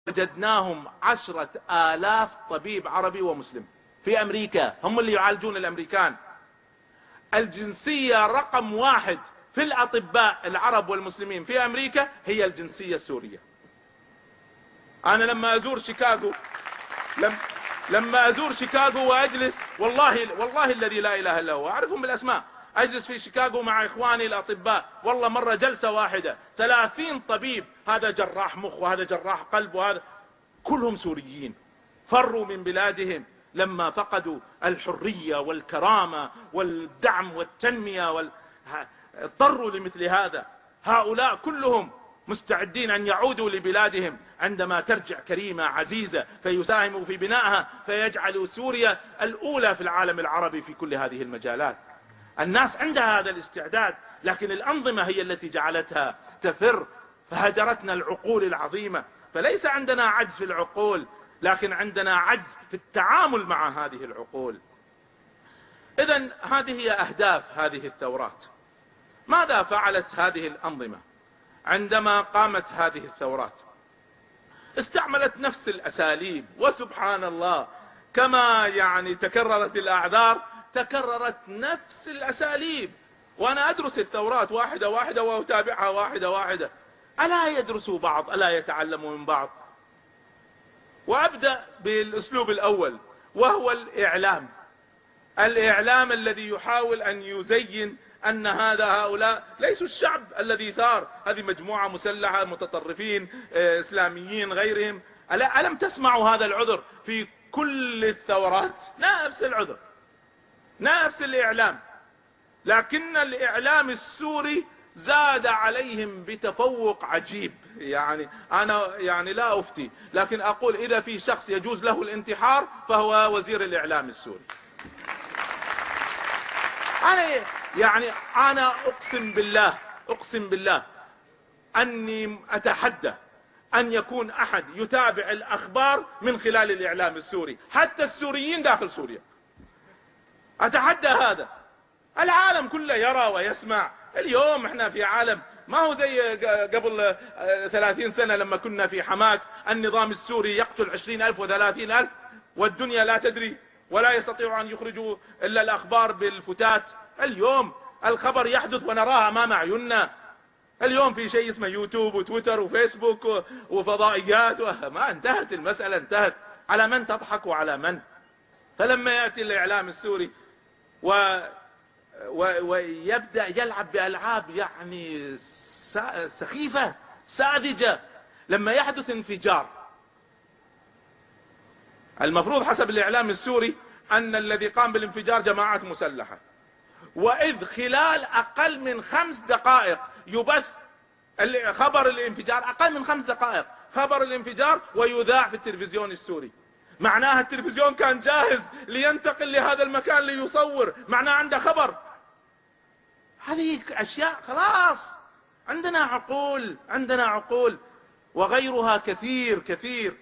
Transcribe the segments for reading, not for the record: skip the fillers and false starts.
وجدناهم 10,000 طبيب عربي ومسلم في أمريكا، هم اللي يعالجون الأمريكان. الجنسية رقم 1 في الأطباء العرب والمسلمين في أمريكا هي الجنسية السورية. أنا لما أزور شيكاغو وأجلس، والله الذي لا إله إلا هو أعرفهم بالأسماء، أجلس في شيكاغو مع إخواني الأطباء، والله مرة جلسة واحدة 30 طبيب، هذا جراح مخ وهذا جراح قلب وهذا، كلهم سوريين فروا من بلادهم لما فقدوا الحرية والكرامة والدعم والتنمية اضطروا لمثل هذا. هؤلاء كلهم مستعدين أن يعودوا لبلادهم عندما ترجع كريمة عزيزة، فيساهموا في بنائها، فيجعلوا سوريا الأولى في العالم العربي في كل هذه المجالات. الناس عندها هذا الاستعداد، لكن الأنظمة هي التي جعلتها تفر، فهجرتنا العقول العظيمة. فليس عندنا عجز في العقول، لكن عندنا عجز في التعامل مع هذه العقول. إذن هذه هي أهداف هذه الثورات. ماذا فعلت هذه الأنظمة عندما قامت هذه الثورات؟ استعملت نفس الأساليب، وسبحان الله كما تكررت الأعذار تكررت نفس الأساليب. وأنا أدرس الثورات واحدة واحدة وأتابعها واحدة واحدة. ألا يدرسوا بعض؟ ألا يتعلموا من بعض؟ وأبدأ بالأسلوب الأول، وهو الإعلام الذي يحاول أن يزين أن هؤلاء ليسوا الشعب الذي ثار، هذه مجموعة مسلحة متطرفين إسلاميين غيرهم. ألم تسمعوا هذا العذر في كل الثورات؟ نفس العذر، نفس الإعلام، لكن الإعلام السوري زاد عليهم بتفوق عجيب. أنا لا أفتي، لكن أقول إذا في شخص يجوز له الانتحار فهو وزير الإعلام السوري. أنا أقسم بالله أني أتحدى أن يكون أحد يتابع الأخبار من خلال الإعلام السوري، حتى السوريين داخل سوريا. أتحدى هذا. العالم كله يرى ويسمع. اليوم احنا في عالم ما هو زي قبل 30 سنة لما كنا في حماة النظام السوري يقتل 20,000 و30,000 والدنيا لا تدري ولا يستطيع أن يخرجوا إلا الأخبار بالفتات. اليوم الخبر يحدث ونراه أمام أعيننا. اليوم في شيء اسمه يوتيوب وتويتر وفيسبوك وفضائيات، ما انتهت المسألة، انتهت. على من تضحك وعلى من؟ فلما يأتي الإعلام السوري ويبدأ يلعب بألعاب سخيفة ساذجة. لما يحدث انفجار، المفروض حسب الإعلام السوري أن الذي قام بالانفجار جماعات مسلحة، وإذ خلال أقل من 5 دقائق يبث خبر الانفجار، أقل من 5 دقائق خبر الانفجار، ويذاع في التلفزيون السوري. معناها التلفزيون كان جاهز لينتقل لهذا المكان ليصور، معناه عنده خبر. هذه أشياء خلاص. عندنا عقول وغيرها كثير كثير.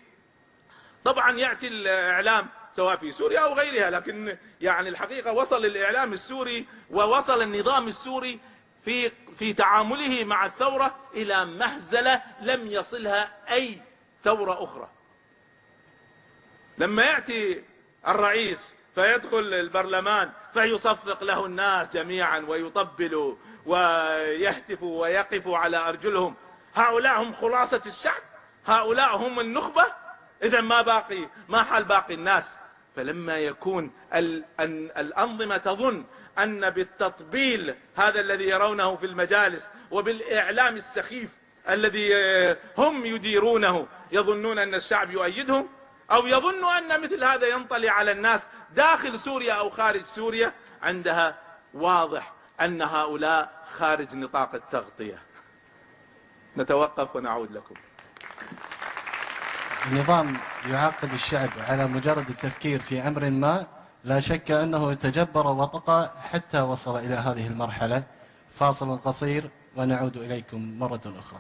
طبعا يأتي الإعلام سواء في سوريا أو غيرها، لكن الحقيقة وصل الإعلام السوري ووصل النظام السوري في تعامله مع الثورة إلى مهزلة لم يصلها أي ثورة أخرى. لما يأتي الرئيس فيدخل البرلمان فيصفق له الناس جميعا ويطبلوا ويهتفوا ويقفوا على أرجلهم. هؤلاء هم خلاصة الشعب، هؤلاء هم النخبة. إذا ما حال باقي الناس؟ فلما يكون الأنظمة تظن أن بالتطبيل هذا الذي يرونه في المجالس وبالإعلام السخيف الذي هم يديرونه يظنون أن الشعب يؤيدهم، أو يظنوا أن مثل هذا ينطلي على الناس داخل سوريا أو خارج سوريا، عندها واضح أن هؤلاء خارج نطاق التغطية. نتوقف ونعود لكم. النظام يعاقب الشعب على مجرد التفكير في أمر ما، لا شك أنه تجبر وطغى حتى وصل إلى هذه المرحلة. فاصل قصير ونعود إليكم مرة أخرى.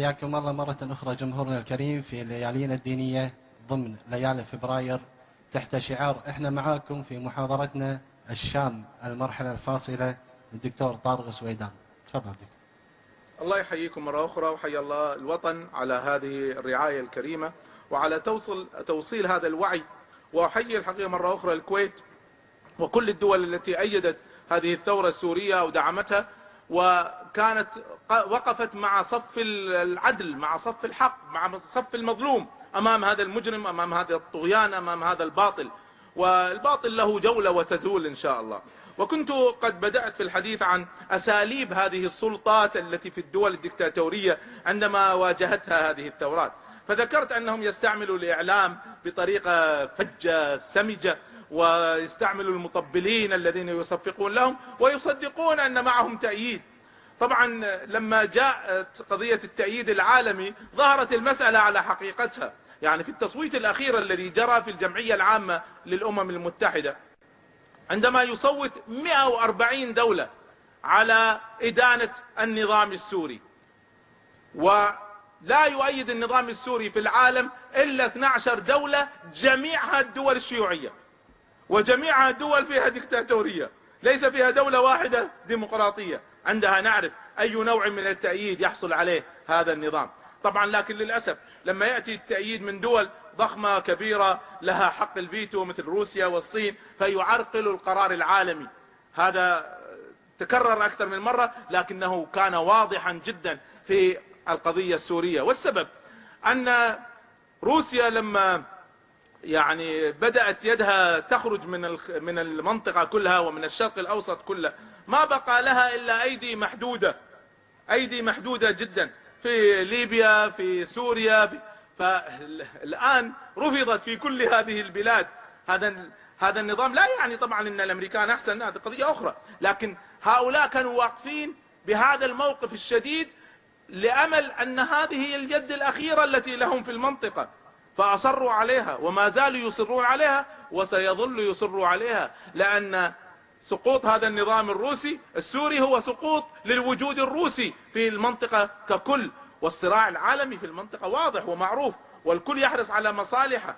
حياكم الله مرة أخرى جمهورنا الكريم في ليالينا الدينية ضمن ليالي فبراير تحت شعار إحنا معاكم في محاضرتنا الشام المرحلة الفاصلة للدكتور طارق سويدان. تفضل دكتور. الله يحييكم مرة أخرى، وحيا الله الوطن على هذه الرعاية الكريمة وعلى توصيل هذا الوعي. وأحيي الحقيقة مرة أخرى الكويت وكل الدول التي أيدت هذه الثورة السورية ودعمتها، وكانت وقفت مع صف العدل، مع صف الحق، مع صف المظلوم أمام هذا المجرم، أمام هذا الطغيان، أمام هذا الباطل. والباطل له جولة وتزول إن شاء الله. وكنت قد بدأت في الحديث عن أساليب هذه السلطات التي في الدول الدكتاتورية عندما واجهتها هذه الثورات، فذكرت أنهم يستعملوا الإعلام بطريقة فجة سمجة، ويستعملوا المطبلين الذين يصفقون لهم ويصدقون أن معهم تأييد. طبعا لما جاءت قضية التأييد العالمي ظهرت المسألة على حقيقتها. يعني في التصويت الأخير الذي جرى في الجمعية العامة للأمم المتحدة، عندما يصوت 140 دولة على إدانة النظام السوري، ولا يؤيد النظام السوري في العالم إلا 12 دولة، جميعها الدول الشيوعية وجميعها الدول فيها ديكتاتورية، ليس فيها دولة واحدة ديمقراطية. عندها نعرف أي نوع من التأييد يحصل عليه هذا النظام. طبعا لكن للأسف لما يأتي التأييد من دول ضخمة كبيرة لها حق الفيتو مثل روسيا والصين فيعرقل القرار العالمي. هذا تكرر أكثر من مرة، لكنه كان واضحا جدا في القضية السورية. والسبب أن روسيا لما يعني بدأت يدها تخرج من المنطقة كلها ومن الشرق الأوسط كله، ما بقى لها إلا أيدي محدودة جدا في ليبيا، في سوريا، فالآن رفضت في كل هذه البلاد. هذا النظام لا يعني طبعا أن الأمريكان أحسن، هذه قضية أخرى، لكن هؤلاء كانوا واقفين بهذا الموقف الشديد لأمل أن هذه هي اليد الأخيرة التي لهم في المنطقة، فأصروا عليها وما زالوا يصرون عليها وسيظل يصروا عليها، لأن سقوط هذا النظام السوري هو سقوط للوجود الروسي في المنطقة ككل. والصراع العالمي في المنطقة واضح ومعروف والكل يحرص على مصالحه،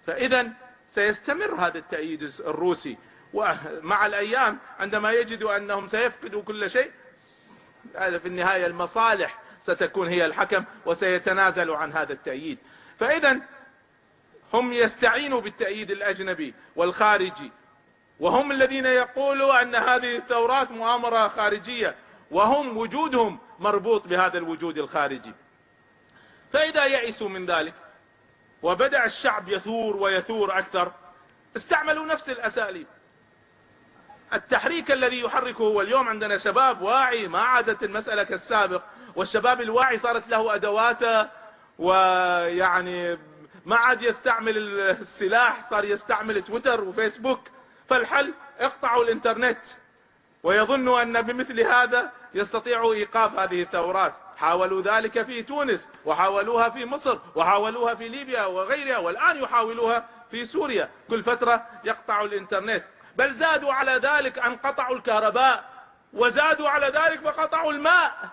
فإذا سيستمر هذا التأييد الروسي. ومع الأيام عندما يجدوا أنهم سيفقدوا كل شيء، في النهاية المصالح ستكون هي الحكم وسيتنازلوا عن هذا التأييد. فإذا هم يستعينوا بالتأييد الأجنبي والخارجي، وهم الذين يقولوا أن هذه الثورات مؤامرة خارجية، وهم وجودهم مربوط بهذا الوجود الخارجي. فإذا يئسوا من ذلك وبدأ الشعب يثور ويثور أكثر، استعملوا نفس الأساليب. التحريك الذي يحركه، واليوم عندنا شباب واعي، ما عادت المسألة كالسابق، والشباب الواعي صارت له أدواته، ويعني ما عاد يستعمل السلاح، صار يستعمل تويتر وفيسبوك. فالحل اقطعوا الانترنت، ويظنوا أن بمثل هذا يستطيعوا إيقاف هذه الثورات. حاولوا ذلك في تونس، وحاولوها في مصر، وحاولوها في ليبيا وغيرها، والآن يحاولوها في سوريا. كل فترة يقطعوا الانترنت، بل زادوا على ذلك أن قطعوا الكهرباء، وزادوا على ذلك فقطعوا الماء.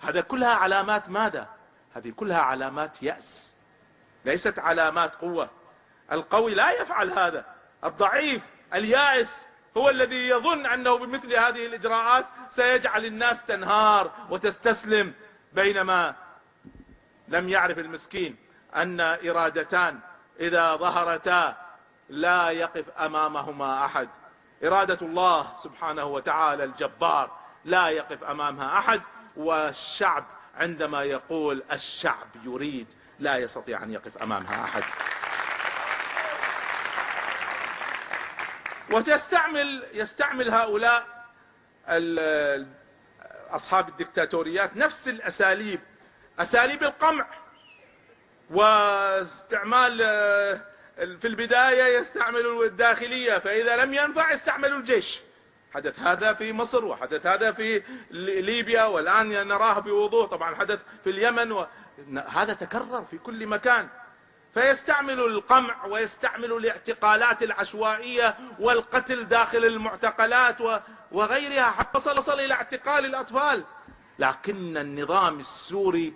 هذا كلها علامات ماذا؟ هذه كلها علامات يأس، ليست علامات قوة. القوي لا يفعل هذا، الضعيف اليائس هو الذي يظن أنه بمثل هذه الإجراءات سيجعل الناس تنهار وتستسلم، بينما لم يعرف المسكين أن إرادتان إذا ظهرتا لا يقف أمامهما أحد. إرادة الله سبحانه وتعالى الجبار لا يقف أمامها أحد، والشعب عندما يقول الشعب يريد لا يستطيع أن يقف أمامها أحد. ويستعمل هؤلاء أصحاب الدكتاتوريات نفس الأساليب، أساليب القمع واستعمال. في البداية يستعملوا الداخلية، فإذا لم ينفع يستعملوا الجيش. حدث هذا في مصر، وحدث هذا في ليبيا، والآن نراه بوضوح. طبعا حدث في اليمن، هذا تكرر في كل مكان. فيستعملوا القمع ويستعملوا الاعتقالات العشوائية والقتل داخل المعتقلات وغيرها، حتى وصل إلى اعتقال الأطفال. لكن النظام السوري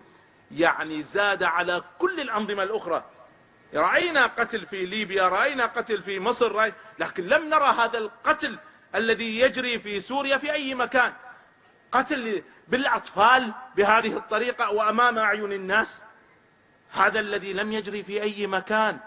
يعني زاد على كل الأنظمة الأخرى. رأينا قتل في ليبيا، رأينا قتل في مصر، لكن لم نرى هذا القتل الذي يجري في سوريا في أي مكان. قتل بالأطفال بهذه الطريقة وأمام أعين الناس، هذا الذي لم يجري في أي مكان.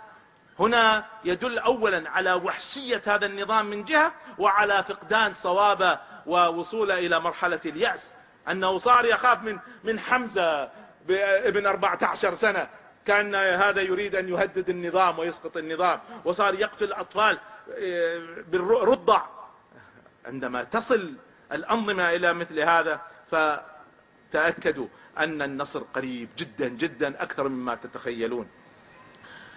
هنا يدل أولا على وحشية هذا النظام من جهة، وعلى فقدان صوابه ووصوله إلى مرحلة اليأس، أنه صار يخاف من حمزة ابن 14 سنة، كان هذا يريد أن يهدد النظام ويسقط النظام، وصار يقتل الأطفال بالرضع. عندما تصل الأنظمة إلى مثل هذا فتأكدوا أن النصر قريب جدا جدا أكثر مما تتخيلون.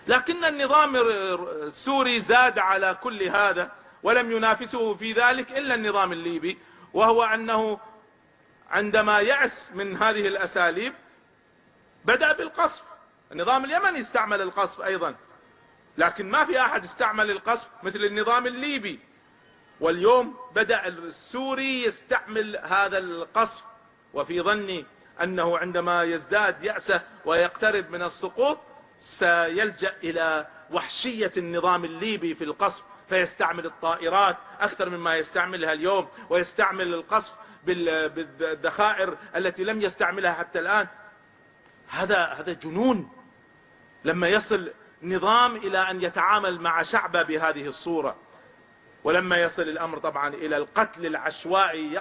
لكن النظام السوري زاد على كل هذا، ولم ينافسه في ذلك إلا النظام الليبي، وهو أنه عندما يأس من هذه الأساليب بدأ بالقصف. النظام اليمني استعمل القصف أيضا، لكن ما في أحد استعمل القصف مثل النظام الليبي. واليوم بدأ السوري يستعمل هذا القصف، وفي ظني أنه عندما يزداد يأسه ويقترب من السقوط سيلجأ إلى وحشية النظام الليبي في القصف، فيستعمل الطائرات أكثر مما يستعملها اليوم، ويستعمل القصف بالذخائر التي لم يستعملها حتى الآن. هذا جنون لما يصل نظام إلى أن يتعامل مع شعبه بهذه الصورة. ولما يصل الأمر طبعا إلى القتل العشوائي